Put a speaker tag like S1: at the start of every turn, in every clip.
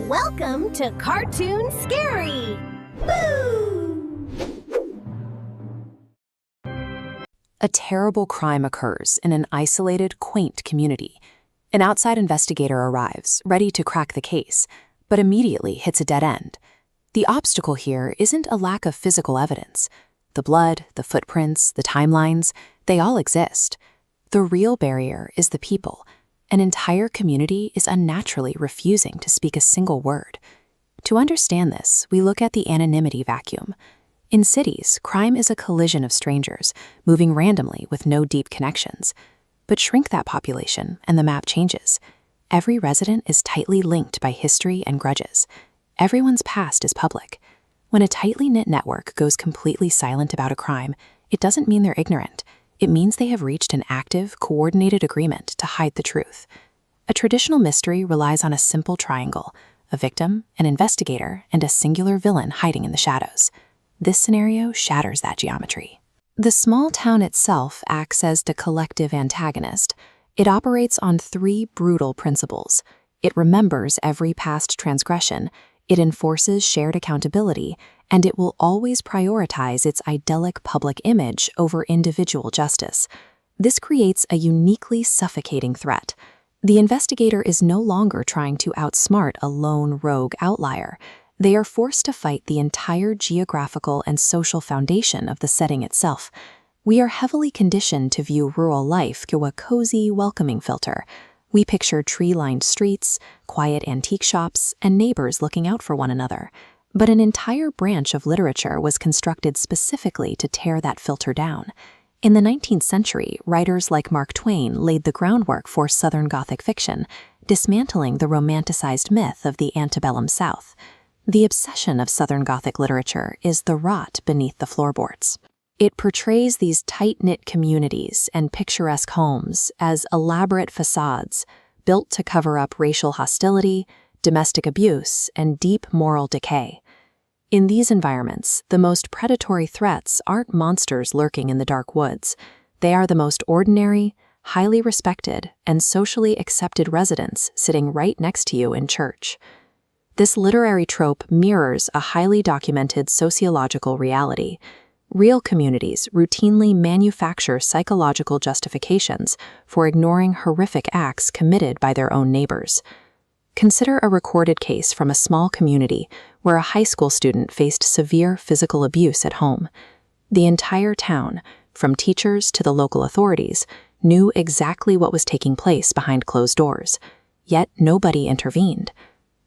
S1: Welcome to Cartoon Scary! Boo!
S2: A terrible crime occurs in an isolated, quaint community. An outside investigator arrives, ready to crack the case, but immediately hits a dead end. The obstacle here isn't a lack of physical evidence. The blood, the footprints, the timelines, they all exist. The real barrier is the people. An entire community is unnaturally refusing to speak a single word. To understand this, we look at the anonymity vacuum. In cities, crime is a collision of strangers, moving randomly with no deep connections. But shrink that population, and the map changes. Every resident is tightly linked by history and grudges. Everyone's past is public. When a tightly knit network goes completely silent about a crime, it doesn't mean they're ignorant. It means they have reached an active, coordinated agreement to hide the truth. A traditional mystery relies on a simple triangle: a victim, an investigator, and a singular villain hiding in the shadows. This scenario shatters that geometry. The small town itself acts as the collective antagonist. It operates on three brutal principles. It remembers every past transgression, it enforces shared accountability, and it will always prioritize its idyllic public image over individual justice. This creates a uniquely suffocating threat. The investigator is no longer trying to outsmart a lone rogue outlier. They are forced to fight the entire geographical and social foundation of the setting itself. We are heavily conditioned to view rural life through a cozy, welcoming filter. We picture tree-lined streets, quiet antique shops, and neighbors looking out for one another. But an entire branch of literature was constructed specifically to tear that filter down. In the 19th century, writers like Mark Twain laid the groundwork for Southern Gothic fiction, dismantling the romanticized myth of the antebellum South. The obsession of Southern Gothic literature is the rot beneath the floorboards. It portrays these tight-knit communities and picturesque homes as elaborate facades built to cover up racial hostility, domestic abuse, and deep moral decay. In these environments, the most predatory threats aren't monsters lurking in the dark woods. They are the most ordinary, highly respected, and socially accepted residents sitting right next to you in church. This literary trope mirrors a highly documented sociological reality. Real communities routinely manufacture psychological justifications for ignoring horrific acts committed by their own neighbors. Consider a recorded case from a small community where a high school student faced severe physical abuse at home. The entire town, from teachers to the local authorities, knew exactly what was taking place behind closed doors. Yet nobody intervened.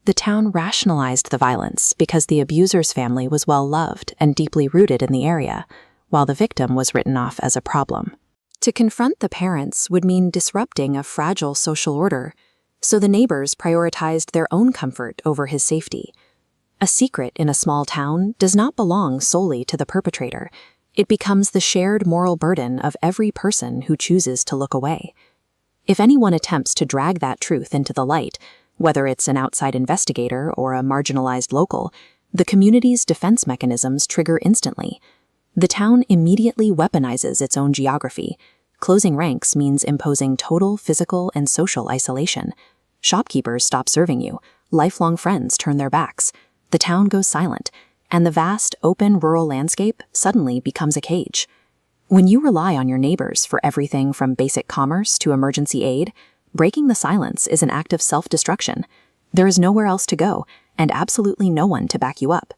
S2: The town rationalized the violence because the abuser's family was well-loved and deeply rooted in the area, while the victim was written off as a problem. To confront the parents would mean disrupting a fragile social order, so the neighbors prioritized their own comfort over his safety. A secret in a small town does not belong solely to the perpetrator. It becomes the shared moral burden of every person who chooses to look away. If anyone attempts to drag that truth into the light, whether it's an outside investigator or a marginalized local, the community's defense mechanisms trigger instantly. The town immediately weaponizes its own geography. Closing ranks means imposing total physical and social isolation. Shopkeepers stop serving you, lifelong friends turn their backs, the town goes silent, and the vast, open rural landscape suddenly becomes a cage. When you rely on your neighbors for everything from basic commerce to emergency aid, breaking the silence is an act of self-destruction. There is nowhere else to go, and absolutely no one to back you up.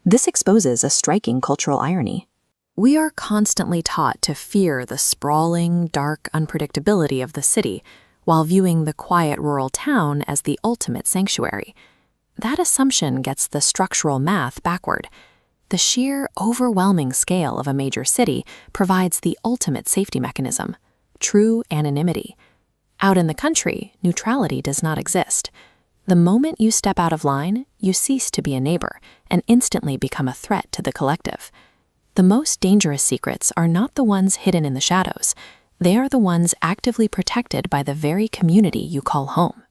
S2: This exposes a striking cultural irony. We are constantly taught to fear the sprawling, dark unpredictability of the city, while viewing the quiet rural town as the ultimate sanctuary. That assumption gets the structural math backward. The sheer, overwhelming scale of a major city provides the ultimate safety mechanism: true anonymity. Out in the country, neutrality does not exist. The moment you step out of line, you cease to be a neighbor and instantly become a threat to the collective. The most dangerous secrets are not the ones hidden in the shadows. They are the ones actively protected by the very community you call home.